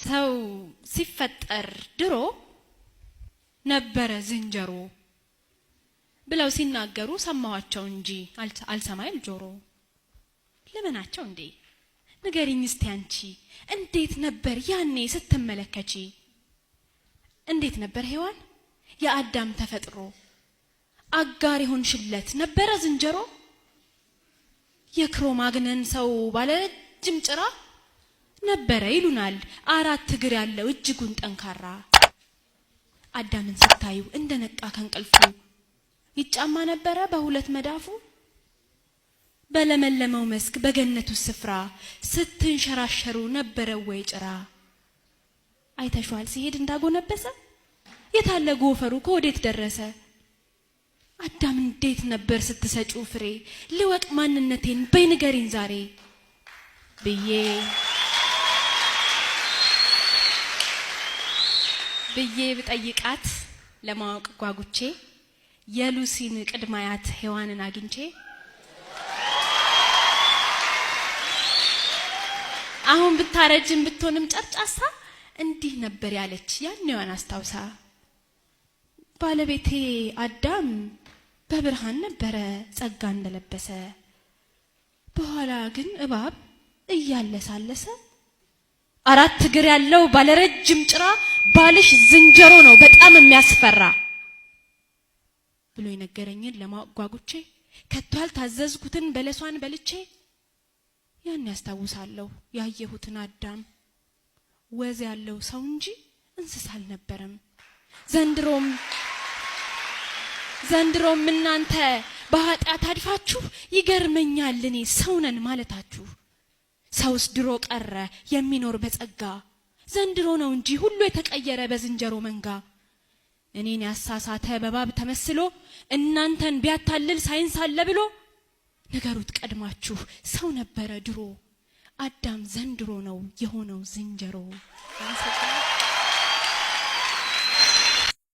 ሰው ሲፈጠር ድሮ ነበረ ዝንጀሮ ብለው ሲናገሩ ሰማዋቸው እንጂ አልሰማይም ጆሮ። ለምናቸው እንዴ ንገሪኝ እስቲ አንቺ እንዴት ነበር ያኔ ስትመለከቺ? እንዴት ነበር ሔዋን የአዳም ተፈጥሮ? አጋር ይሆንሽለት ነበረ ዝንጀሮ? የክሮማግነን ሰው ባለ ረጅም ጭራ ነበረ ይሉናል 4 እግር ያለው እጅጉን ጠንካራ። አዳምን ስታዩ እንደነቃ ከንቅልፉ ይጫማ ነበረ በሁለት መዳፉ። በለመለመው መስክ በገነቱ ስፍራ ስትንሸራሸሩ ነበረ ወይ ጭራ? አይተሽዋል ሲሄድ እንዳጎነበሰ? የታለ ጎፈሩ ከወዴት ደረሰ? አዳም እንዴት ነበር ስትሰጪው ፍሬ? ልወቅ ማንነቴን በይ ንገሪኝ ዛሬ ብዬ ብጠይቃት ለማወቅ ጓጉቼ የሉሲን ቅድማያት ሔዋንን አግኝቼ አሁን ብታረጅም ብትሆንም ጨርጫሳ እንዲህ ነበር ያለች ያኔዋን አስታውሳ። ባለቤቴ አዳም በብርሃን ነበረ ጸጋ እንደለበሰ፣ በኋላ ግን እባብ እያለሳለሰ 4 እግር ያለው ባለረጅም ጭራ ባልሽ ዝንጀሮ ነው በጣም የሚያስፈራ ብሎ የነገረኝን ለማወቅ ጓጉቼ ከቶ ያልታዘዝኩትን በለሷን በልቼ ያን ያስታውሳለሁ ያየሁትን አዳም ወዝ ያለው ሰው እንጂ እንስሳ አልነበረም። ዘንድሮም እናንተ በኃጢአት አድፋችሁ ይገርመኛል እኔ ሰው ነን ማለታችሁ። ሰውስ ድሮ ቀረ የሚኖር በጸጋ፣ ዘንድሮ ነው እንጂ ሁሉ የተቀየረ በዝንጀሮ መንጋ። እኔን ያሳሳተ በባብ ተመስሎ እናንተን ቢያታልል ሳይንስ አለ ብሎ ነገሩት ቀድማችሁ ሰው ነበረ ድሮ፣ አዳም ዘንድሮ ነው የሆነው ዝንጀሮ።